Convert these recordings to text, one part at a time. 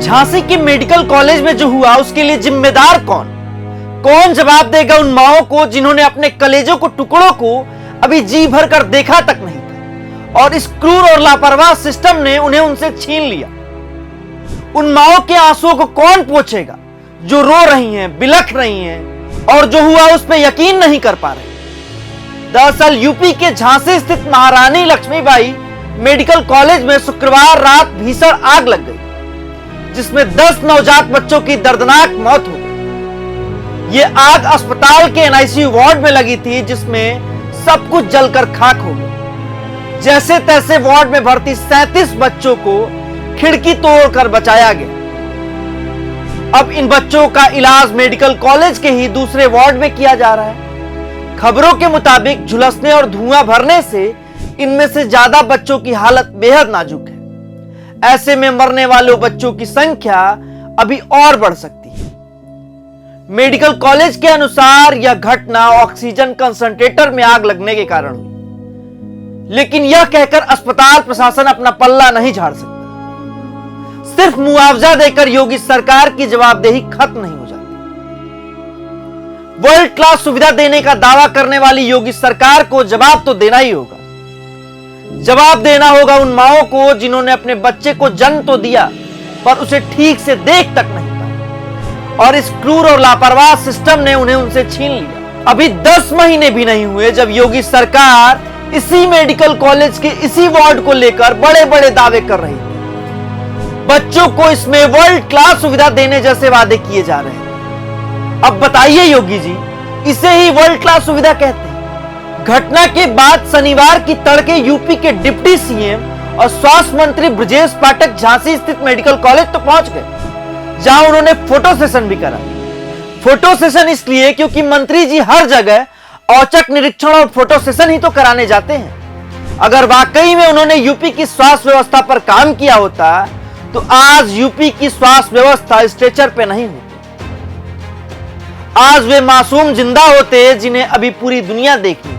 झांसी के medical college में जो हुआ उसके लिए जिम्मेदार कौन? कौन जवाब देगा उन माओं को जिन्होंने अपने कलेजों को टुकड़ों को अभी जी भर कर देखा तक नहीं था और इस क्रूर और लापरवाह सिस्टम ने उन्हें उनसे छीन लिया। उन माओं के आंसुओं को कौन पोंछेगा जो रो रही हैं, बिलख रही हैं और जो हुआ उस पर यकीन नहीं कर पा रहे। दरअसल यूपी के झांसी स्थित महारानी लक्ष्मीबाई मेडिकल कॉलेज में शुक्रवार रात भीषण आग लग गई जिसमें 10 नवजात बच्चों की दर्दनाक मौत हो गई। यह आग अस्पताल के एनआईसीयू वार्ड में लगी थी जिसमें सब कुछ जलकर खाक हो गया। जैसे तैसे वार्ड में भर्ती 37 बच्चों को खिड़की तोड़कर बचाया गया। अब इन बच्चों का इलाज मेडिकल कॉलेज के ही दूसरे वार्ड में किया जा रहा है। खबरों के मुताबिक झुलसने और धुआं भरने से इनमें से ज्यादा बच्चों की हालत बेहद नाजुक है। ऐसे में मरने वाले बच्चों की संख्या अभी और बढ़ सकती है। मेडिकल कॉलेज के अनुसार यह घटना ऑक्सीजन कंसंट्रेटर में आग लगने के कारण हुई, लेकिन यह कहकर अस्पताल प्रशासन अपना पल्ला नहीं झाड़ सकता। सिर्फ मुआवजा देकर योगी सरकार की जवाबदेही खत्म नहीं हो जाती। वर्ल्ड क्लास सुविधा देने का दावा करने वाली योगी सरकार को जवाब तो देना ही होगा। जवाब देना होगा उन माओं को जिन्होंने अपने बच्चे को जन्म तो दिया पर उसे ठीक से देख तक नहीं पाया और इस क्रूर और लापरवाह सिस्टम ने उन्हें उनसे छीन लिया। अभी 10 महीने भी नहीं हुए जब योगी सरकार इसी मेडिकल कॉलेज के इसी वार्ड को लेकर बड़े बड़े दावे कर रही थी। बच्चों को इसमें वर्ल्ड क्लास सुविधा देने जैसे वादे किए जा रहे हैं। अब बताइए योगी जी, इसे ही वर्ल्ड क्लास सुविधा कहते हैं? घटना के बाद शनिवार की तड़के यूपी के डिप्टी सीएम और स्वास्थ्य मंत्री ब्रजेश पाठक झांसी स्थित मेडिकल कॉलेज तो पहुंच गए, जहां उन्होंने फोटो सेशन भी करा। फोटो सेशन इसलिए क्योंकि मंत्री जी हर जगह औचक निरीक्षण और फोटो सेशन ही तो कराने जाते हैं। अगर वाकई में उन्होंने यूपी की स्वास्थ्य व्यवस्था पर काम किया होता तो आज यूपी की स्वास्थ्य व्यवस्था स्ट्रेचर पे नहीं होती। आज वे मासूम जिंदा होते जिन्हें अभी पूरी दुनिया देखी।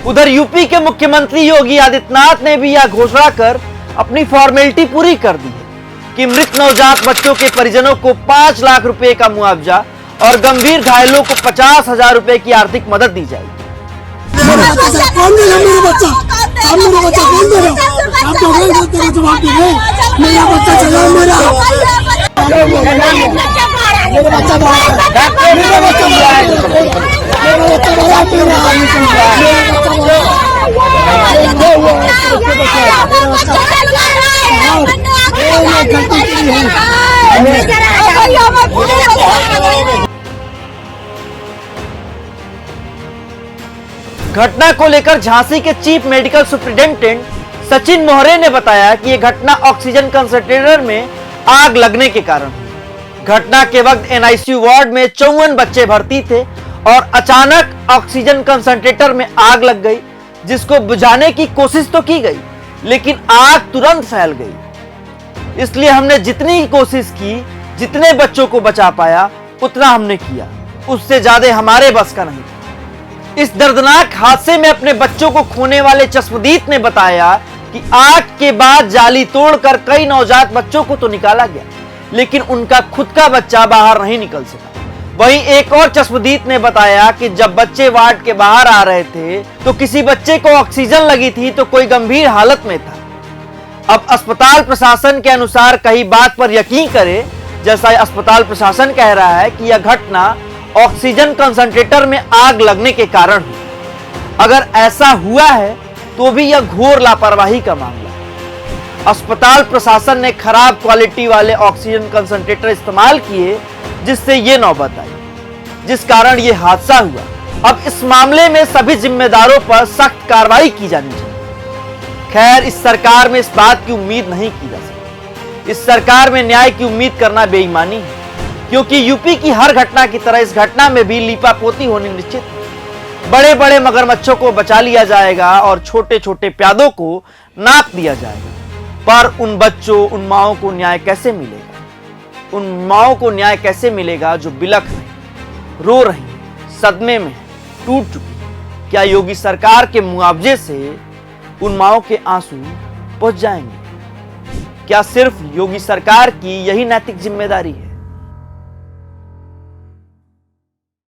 उधर यूपी के मुख्यमंत्री योगी आदित्यनाथ ने भी यह घोषणा कर अपनी फॉर्मेलिटी पूरी कर दी कि मृत नवजात बच्चों के परिजनों को 5 लाख रुपए का मुआवजा और गंभीर घायलों को 50,000 रुपए की आर्थिक मदद दी जाएगी। घटना को लेकर झांसी के चीफ मेडिकल सुपरिटेंडेंट सचिन मोहरे ने बताया कि यह घटना ऑक्सीजन कंसंट्रेटर में आग लगने के कारण हुई। घटना के वक्त एनआईसीयू वार्ड में 54 बच्चे भर्ती थे और अचानक ऑक्सीजन कंसंट्रेटर में आग लग गई, जिसको बुझाने की कोशिश तो की गई लेकिन आग तुरंत फैल गई। इसलिए हमने जितनी कोशिश की, जितने बच्चों को बचा पाया उतना हमने किया, उससे ज्यादा हमारे बस का नहीं। इस दर्दनाक हादसे में अपने बच्चों को खोने वाले चश्मदीद ने बताया कि आग के बाद जाली तोड़कर कई नवजात बच्चों को तो निकाला गया, लेकिन उनका खुद का बच्चा बाहर नहीं निकल सका। वहीं एक और चश्मदीद ने बताया कि जब बच्चे वार्ड के बाहर आ रहे थे तो किसी बच्चे को ऑक्सीजन लगी थी तो कोई गंभीर हालत में था। अब अस्पताल प्रशासन के अनुसार कहीं बात पर यकीन करें, जैसा अस्पताल प्रशासन कह रहा है कि यह घटना ऑक्सीजन कंसंट्रेटर में आग लगने के कारण हुई। अगर ऐसा हुआ है तो भी यह घोर लापरवाही का मामला है। अस्पताल प्रशासन ने खराब क्वालिटी वाले ऑक्सीजन कंसंट्रेटर इस्तेमाल किए जिससे यह नौबत आई, जिस कारण यह हादसा हुआ। अब इस मामले में सभी जिम्मेदारों पर सख्त कार्रवाई की जानी चाहिए। खैर, इस सरकार में इस बात की उम्मीद नहीं की जा सकती। इस सरकार में न्याय की उम्मीद करना बेईमानी है, क्योंकि यूपी की हर घटना की तरह इस घटना में भी लीपापोती होनी निश्चित है। बड़े बड़े मगरमच्छों को बचा लिया जाएगा और छोटे छोटे प्यादों को नाप दिया जाएगा, पर उन बच्चों, उन माओं को न्याय कैसे मिलेगा? उन माओं को न्याय कैसे मिलेगा जो बिलख रहे, रो रही हैं, सदमे में हैं, टूट चुकी। क्या योगी सरकार के मुआवजे से उन माओं के आंसू पहुंच जाएंगे? क्या सिर्फ योगी सरकार की यही नैतिक जिम्मेदारी है?